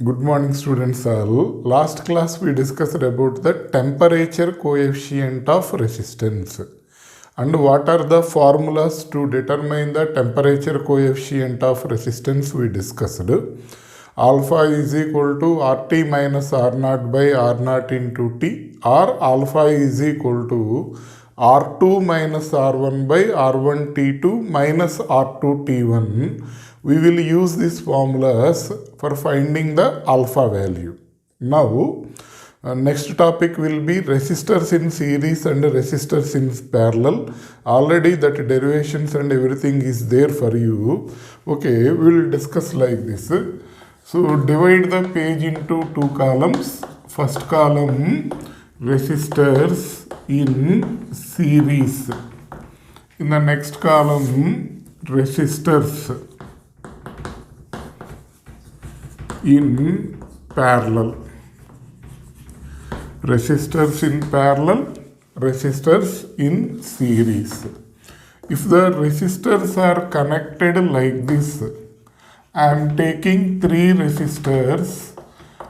Good morning, students all. Last class we discussed about the temperature coefficient of resistance and what are the formulas to determine the temperature coefficient of resistance we discussed. Alpha is equal to RT minus R naught by R naught into T, or alpha is equal to R2 minus R1 by R1 T2 minus R2 T1. We will use these formulas for finding the alpha value. Now, next topic will be resistors in series and resistors in parallel. Already that derivations and everything is there for you. Okay, we will discuss like this. So, divide the page into two columns. First column, resistors in series. In the next column, resistors in parallel. Resistors in parallel, resistors in series. If the resistors are connected like this, I am taking three resistors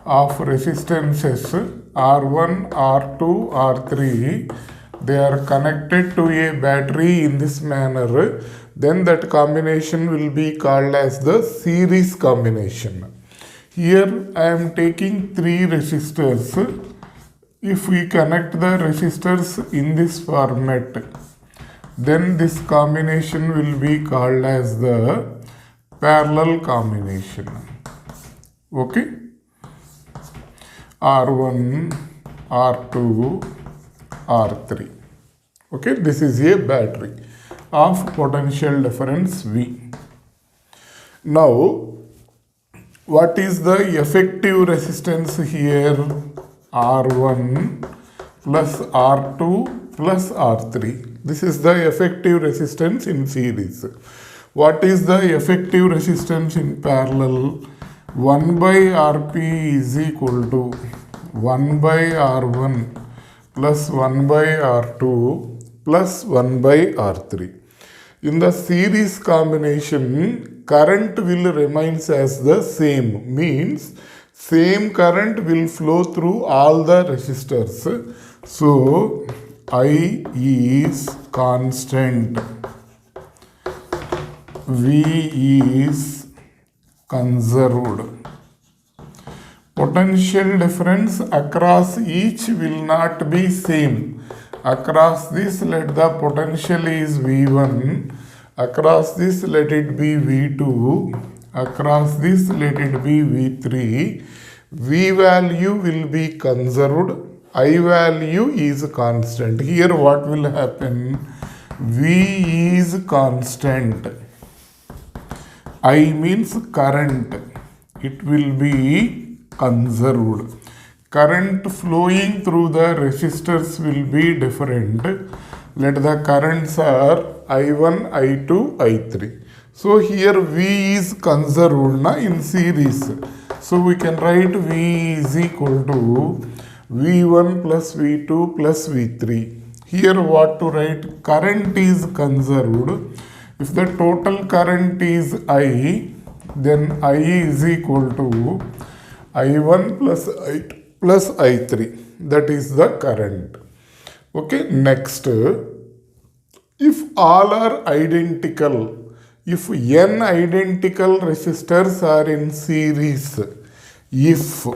of resistances R1, R2, R3. They are connected to a battery in this manner. Then that combination will be called as the series combination. Here I am taking three resistors. If we connect the resistors in this format, then this combination will be called as the parallel combination. Okay? R1, R2, R3. Okay, this is a battery of potential difference V. Now, what is the effective resistance here? R1 plus R2 plus R3. This is the effective resistance in series. What is the effective resistance in parallel? 1 by Rp is equal to 1 by R1 plus 1 by R2 plus 1 by R3. In the series combination, current will remains as the same, means same current will flow through all the resistors. So, I is constant, V is conserved. Potential difference across each will not be same. Across this, let the potential is V1. Across this, let it be V2. Across this, let it be V3. V value will be conserved. I value is constant. Here what will happen? V is constant. I means current. It will be conserved. Current flowing through the resistors will be different. Let the currents are I1, I2, I3. So here V is conserved in series. So we can write V is equal to V1 plus V2 plus V3. Here what to write? Current is conserved. If the total current is I, then I is equal to I1 plus I2 plus I3. That is the current. Okay, next, if all are identical, if n identical resistors are in series, if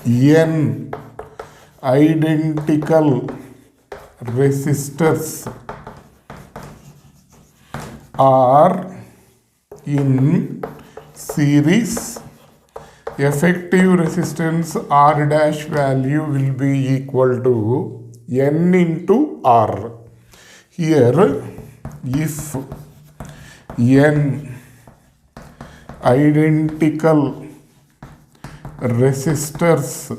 n identical resistors are in series, effective resistance R dash value will be equal to N into R. Here, if N identical resistors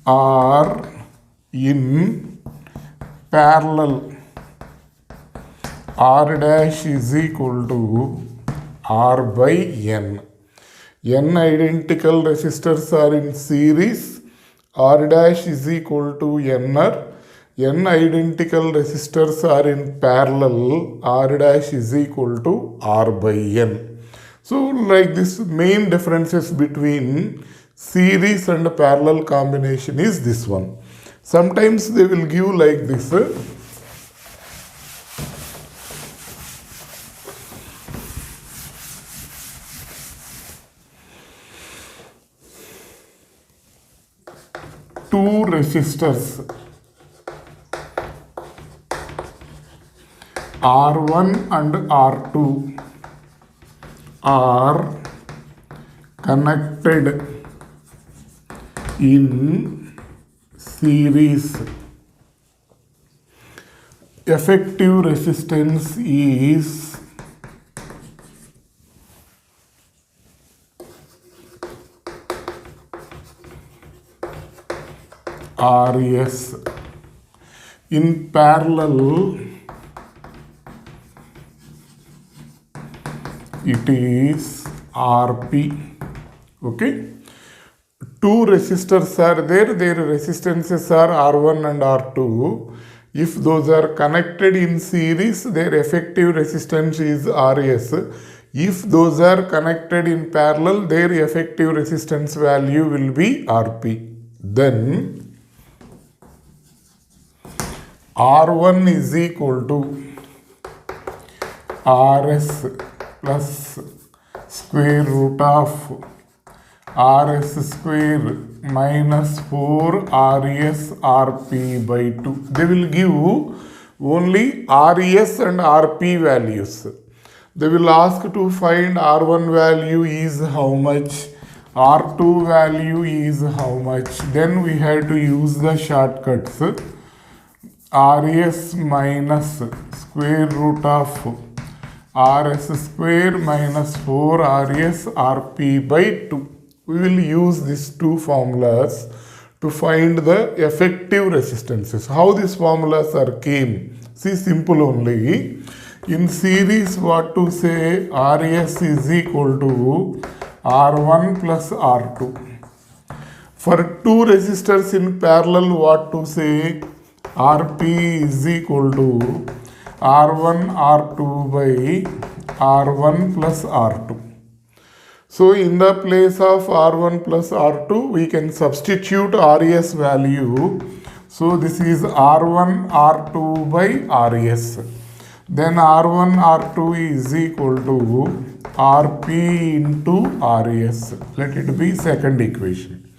are in parallel, R dash is equal to R by N. N identical resistors are in series, R dash is equal to NR. N identical resistors are in parallel, R dash is equal to R by N. So like this, main differences between series and parallel combination is this one. Sometimes they will give like this. Two resistors R1 and R2 are connected in series. Effective resistance is Rs. In parallel, it is Rp. Okay. Two resistors are there, their resistances are R1 and R2. If those are connected in series, their effective resistance is Rs. If those are connected in parallel, their effective resistance value will be Rp. Then R1 is equal to Rs plus square root of Rs square minus 4 Rs Rp by 2. They will give only Rs and Rp values. They will ask to find R1 value is how much, R2 value is how much. Then we have to use the shortcuts. Rs minus square root of Rs square minus 4 Rs Rp by 2. We will use these two formulas to find the effective resistances. How these formulas are came? See, simple only. In series, what to say? Rs is equal to R1 plus R2. For two resistors in parallel, what to say? Rp is equal to R1 R2 by R1 plus R2. So in the place of R1 plus R2, we can substitute Rs value. So this is R1 R2 by Rs. Then R1 R2 is equal to Rp into Rs. Let it be second equation.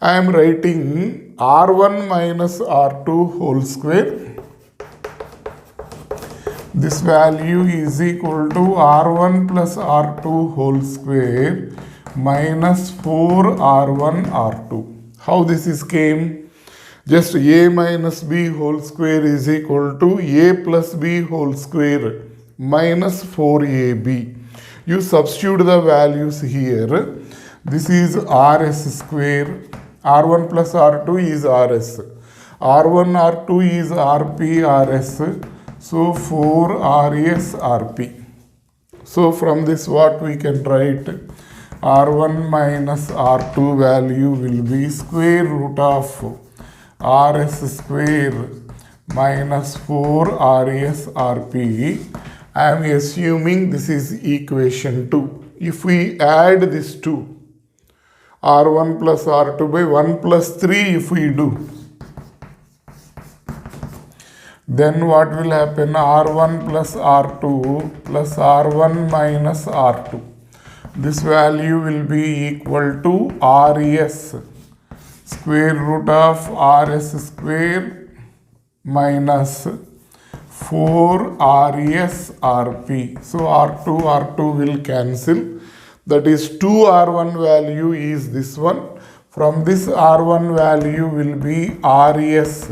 I am writing R1 minus R2 whole square. This value is equal to R1 plus R2 whole square minus 4 R1 R2. How this is came? Just A minus B whole square is equal to A plus B whole square minus 4AB. You substitute the values here. This is Rs square. R1 plus R2 is Rs. R1 R2 is Rp Rs. So 4 Rs Rp. So from this what we can write? R1 minus R2 value will be square root of Rs square minus 4 Rs Rp. I am assuming this is equation 2. If we add this 2, R1 plus R2 by 1 plus 3 if we do, then what will happen? R1 plus R2 plus R1 minus R2. This value will be equal to Rs square root of Rs square minus 4 Rs Rp. So R2 will cancel. That is 2 R1 value is this one. From this R1 value will be Rs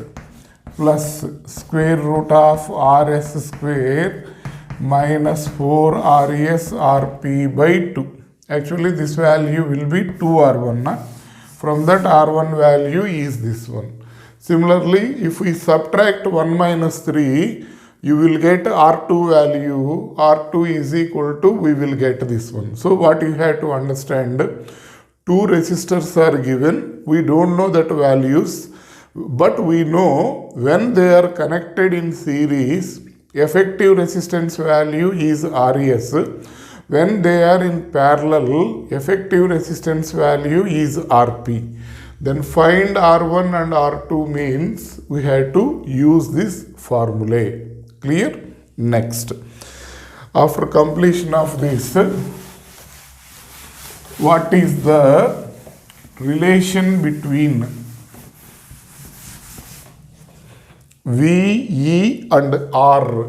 plus square root of Rs square minus 4 Rs Rp by 2. Actually this value will be 2 R1. From that R1 value is this one. Similarly, if we subtract 1 minus 3, you will get R2 value. R2 is equal to, we will get this one. So what you have to understand, two resistors are given. We don't know that values. But we know when they are connected in series, effective resistance value is Rs. When they are in parallel, effective resistance value is Rp. Then find R1 and R2 means we have to use this formulae. Clear? Next. After completion of this, what is the relation between V, E and R?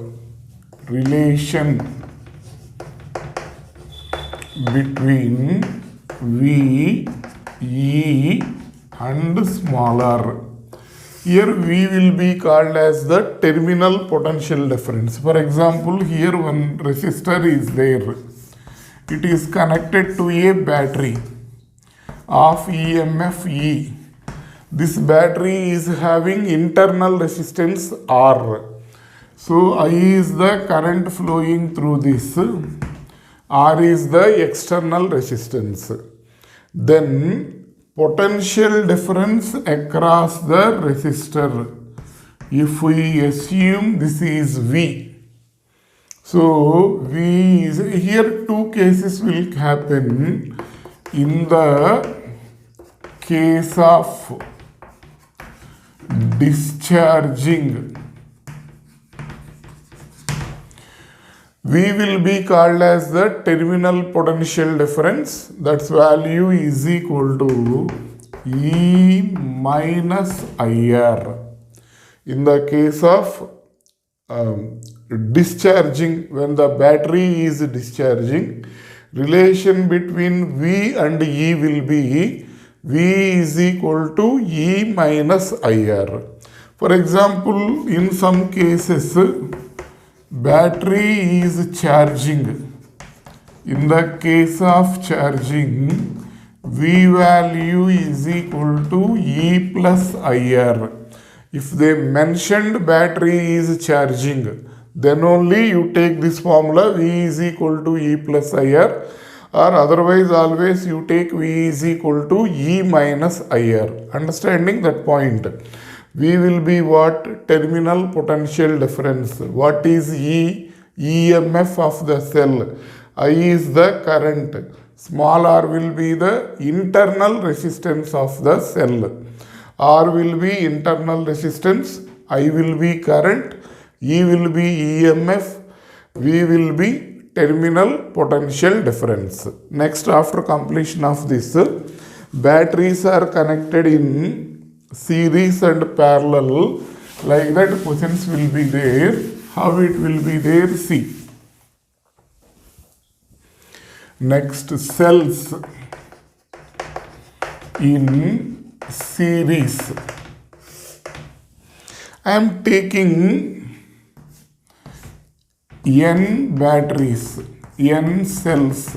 Relation between V, E and small r. Here V will be called as the terminal potential difference. For example, here one resistor is there. It is connected to a battery of EMF E. This battery is having internal resistance R. So I is the current flowing through this. R is the external resistance. Then potential difference across the resistor. If we assume this is V. So V is here, two cases will happen. In the case of discharging, V will be called as the terminal potential difference. That's value is equal to E minus IR. In the case of discharging, when the battery is discharging, relation between V and E will be V is equal to E minus IR. For example, in some cases, battery is charging. In the case of charging, V value is equal to E plus IR. If they mentioned battery is charging, then only you take this formula V is equal to E plus IR, or otherwise always you take V is equal to E minus IR. Understanding that point? V will be what? Terminal potential difference. What is E? EMF of the cell. I is the current. Small r will be the internal resistance of the cell. R will be internal resistance. I will be current. E will be EMF. V will be terminal potential difference. Next, after completion of this, batteries are connected in series and parallel. Like that questions will be there. How it will be there? See. Next, cells in series. I am taking N batteries, N cells.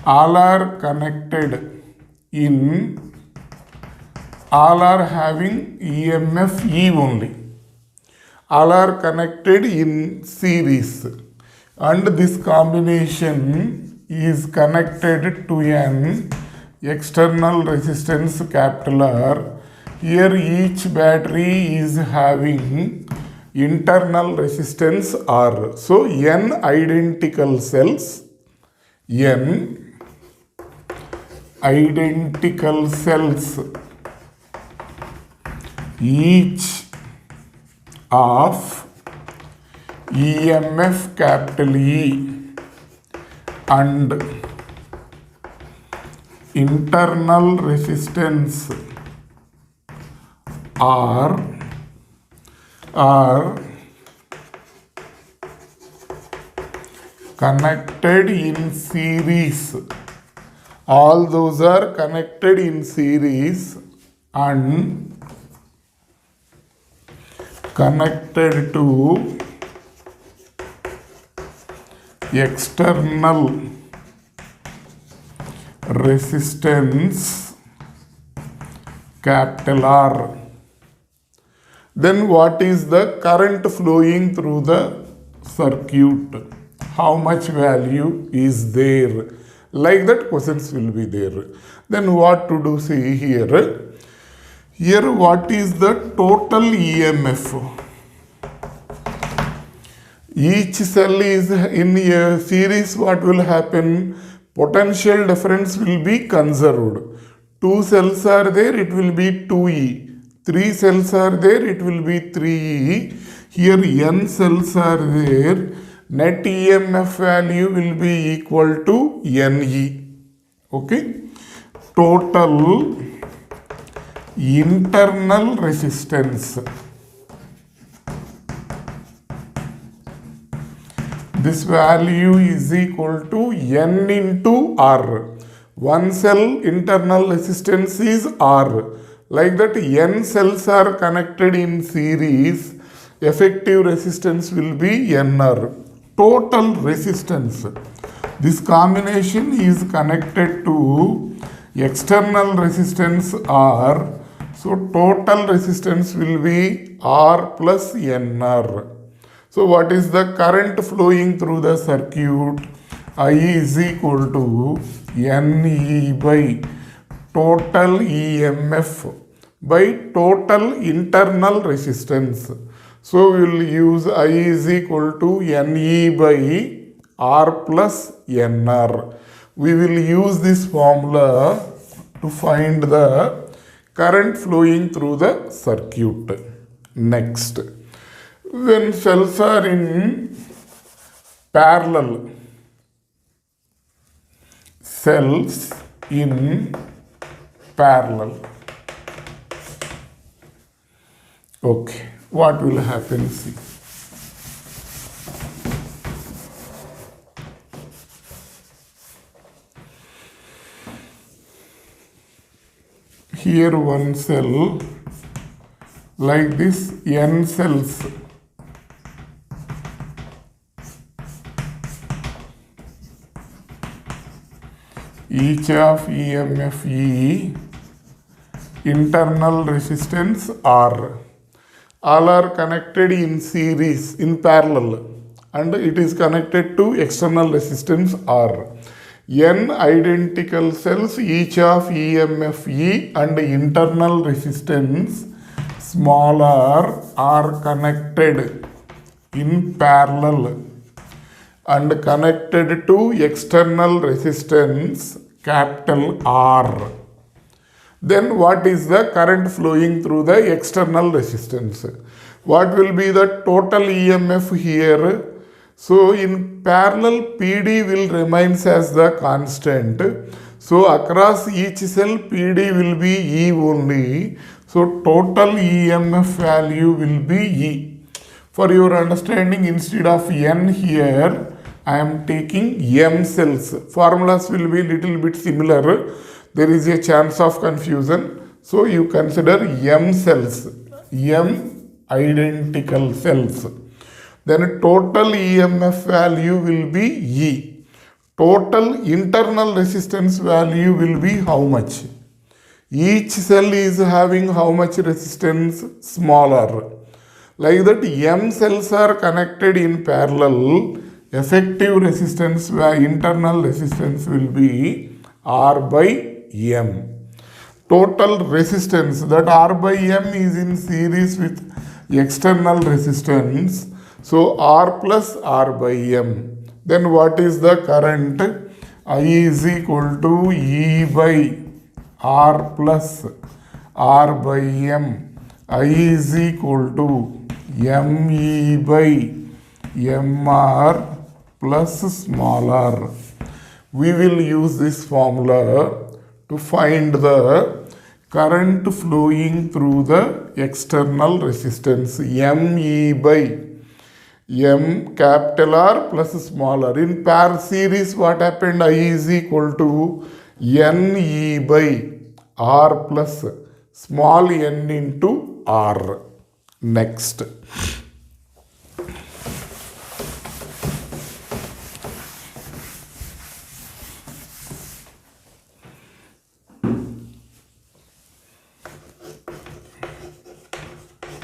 All are connected in, all are having EMF E only. All are connected in series. And this combination is connected to an external resistance capital R. Here each battery is having internal resistance R. So N identical cells, N identical cells, each of EMF capital E and internal resistance R are connected in series. All those are connected in series and connected to external resistance capital R. Then what is the current flowing through the circuit? How much value is there? Like that questions will be there. Then what to do? See here. Here what is the total EMF? Each cell is in a series. What will happen? Potential difference will be conserved. Two cells are there, it will be 2e. Three cells are there, it will be 3e. Here n cells are there. Net EMF value will be equal to Ne. Okay. Total internal resistance. This value is equal to N into R. One cell internal resistance is R. Like that, N cells are connected in series, effective resistance will be NR. Total resistance. This combination is connected to external resistance R. So total resistance will be R plus NR. So what is the current flowing through the circuit? I is equal to Ne by total EMF by total internal resistance. So we will use I is equal to Ne by R plus NR. We will use this formula to find the current flowing through the circuit. Next. When cells are in parallel, cells in parallel. Okay, what will happen? See. Here one cell, like this, n cells. Each of EMF E, internal resistance R. All are connected in series, in parallel, and it is connected to external resistance R. N identical cells, each of EMF E and internal resistance small r are connected in parallel and connected to external resistance capital R. Then what is the current flowing through the external resistance? What will be the total EMF here? So in parallel, PD will remains as the constant. So across each cell, PD will be E only. So total EMF value will be E. For your understanding, instead of N here, I am taking M cells. Formulas will be little bit similar. There is a chance of confusion. So you consider M cells, M identical cells. Then total EMF value will be E. Total internal resistance value will be how much? Each cell is having how much resistance? Smaller. Like that, M cells are connected in parallel. Effective resistance, internal resistance will be R by M. Total resistance, that R by M is in series with external resistance. So R plus R by M. Then what is the current? I is equal to E by R plus R by M. I is equal to ME by MR plus small r. We will use this formula to find the current flowing through the external resistance. ME by M capital R plus small r. In pair series, what happened? I is equal to NE by R plus small n into R. Next.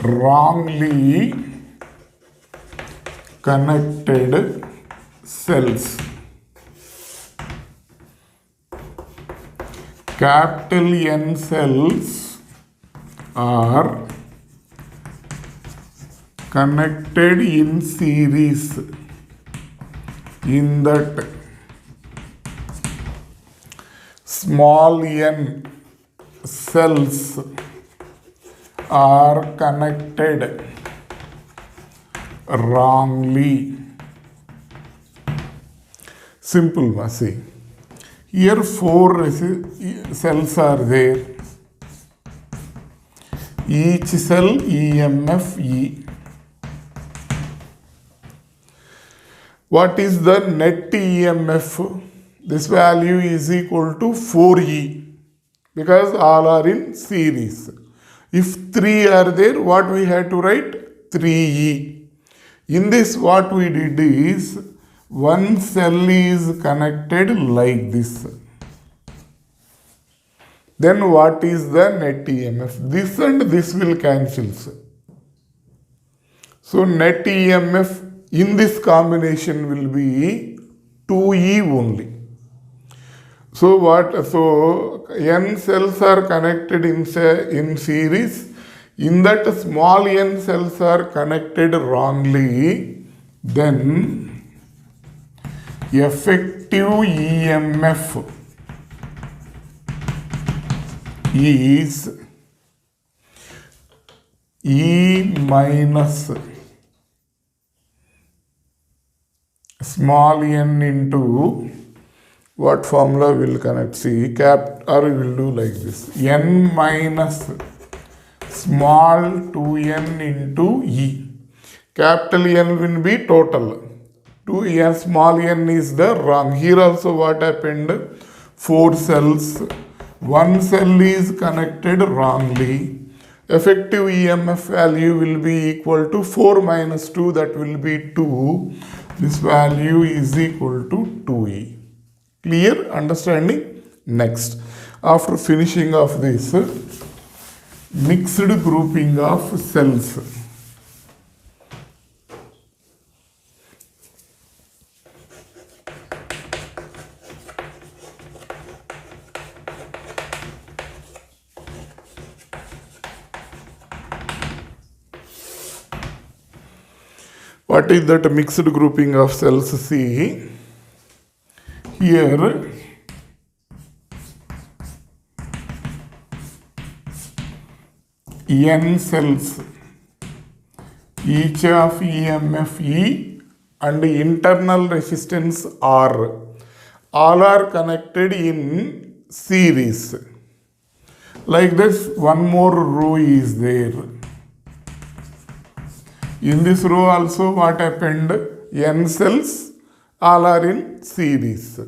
Wrongly connected cells. Capital N cells are connected in series in that small n cells are connected wrongly. Simple, see. Here 4 cells are there. Each cell EMF E. What is the net EMF? This value is equal to 4E because all are in series. If 3 are there, what we had to write? 3E. In this, what we did is, one cell is connected like this. Then what is the net EMF? This and this will cancel. So net EMF in this combination will be 2E only. So what? So n cells are connected in series. In that small n cells are connected wrongly. Then effective EMF is E minus small n into what formula will connect? See, cap, or we will do like this. N minus small 2n into E. Capital N will be total. 2n small n is the wrong. Here also what happened? 4 cells. One cell is connected wrongly. Effective EMF value will be equal to 4 minus 2, that will be 2. This value is equal to 2E. Clear? Understanding? Next. After finishing of this, mixed grouping of cells. What is that mixed grouping of cells? See, here n cells, each of EMF E and internal resistance R, all are connected in series. Like this, one more row is there. In this row also what happened? N cells all are in series.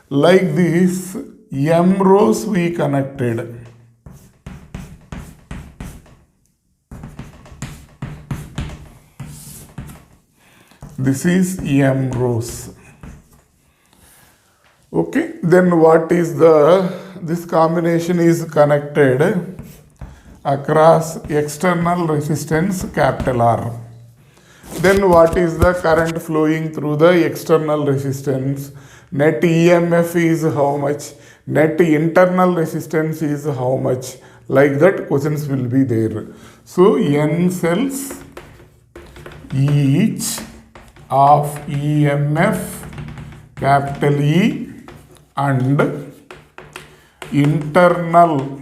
Like this, M rows we connected. This is M rows. Okay, then what is this combination is connected across external resistance capital R. Then what is the current flowing through the external resistance? Net EMF is how much? Net internal resistance is how much? Like that questions will be there. So N cells, each of EMF capital E and internal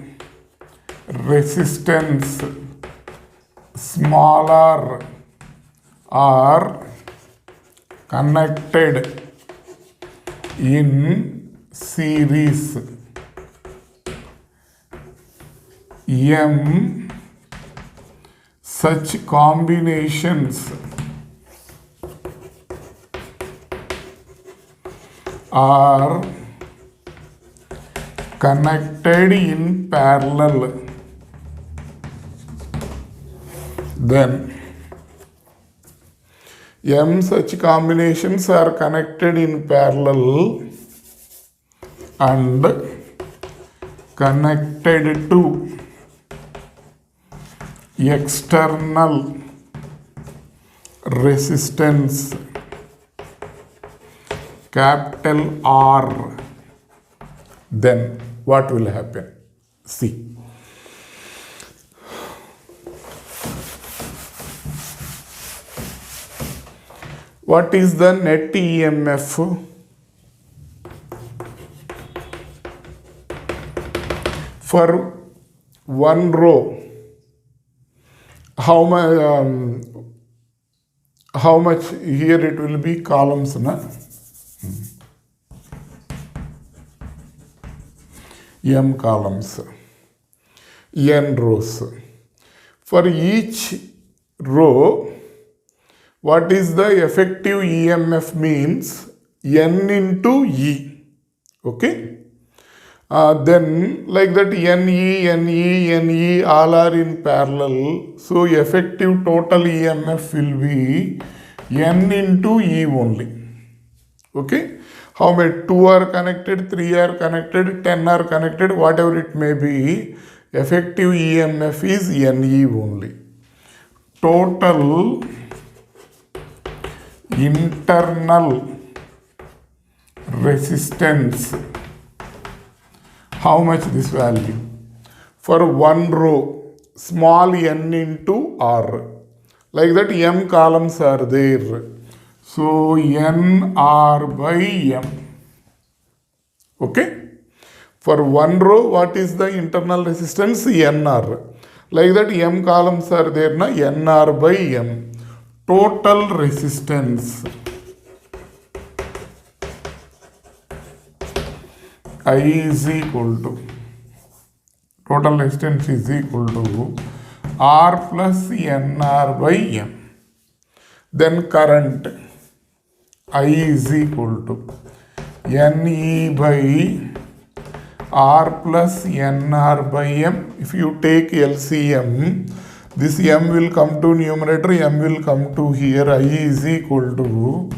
resistance smaller are connected in series. M such combinations are connected in parallel. Then M such combinations are connected in parallel and connected to external resistance capital R. Then what will happen? See. What is the net EMF for one row? How much here it will be columns, na? M columns, N rows. For each row, what is the effective EMF means N into E. Okay. Then like that NE, NE, NE all are in parallel. So effective total EMF will be N into E only. Okay. How many? 2 are connected, 3 are connected, 10 are connected, whatever it may be. Effective EMF is NE only. Total internal resistance. How much this value? For one row, small n into R. Like that M columns are there. So NR by M. Okay? For one row, what is the internal resistance? NR. Like that M columns are there, na? NR by M. Total resistance I is equal to, total resistance is equal to R plus NR by M. Then current I is equal to NE by R plus NR by M. If you take LCM, this M will come to numerator, M will come to here. I is equal to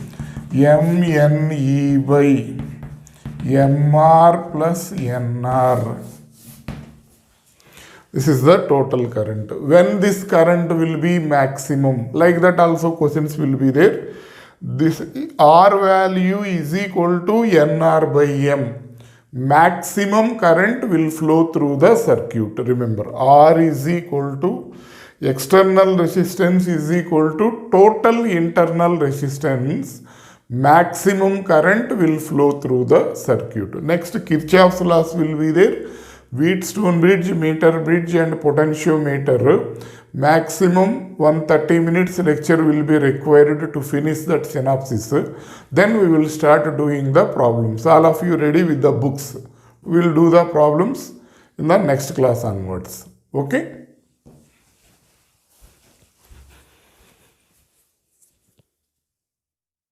MNE by MR plus NR. This is the total current. When this current will be maximum, like that also questions will be there. This R value is equal to NR by M. Maximum current will flow through the circuit. Remember, R is equal to external resistance is equal to total internal resistance. Maximum current will flow through the circuit. Next, Kirchhoff's laws will be there. Wheatstone bridge, meter bridge and potentiometer. Maximum 130 minutes lecture will be required to finish that synopsis. Then we will start doing the problems. All of you ready with the books? We will do the problems in the next class onwards. Okay?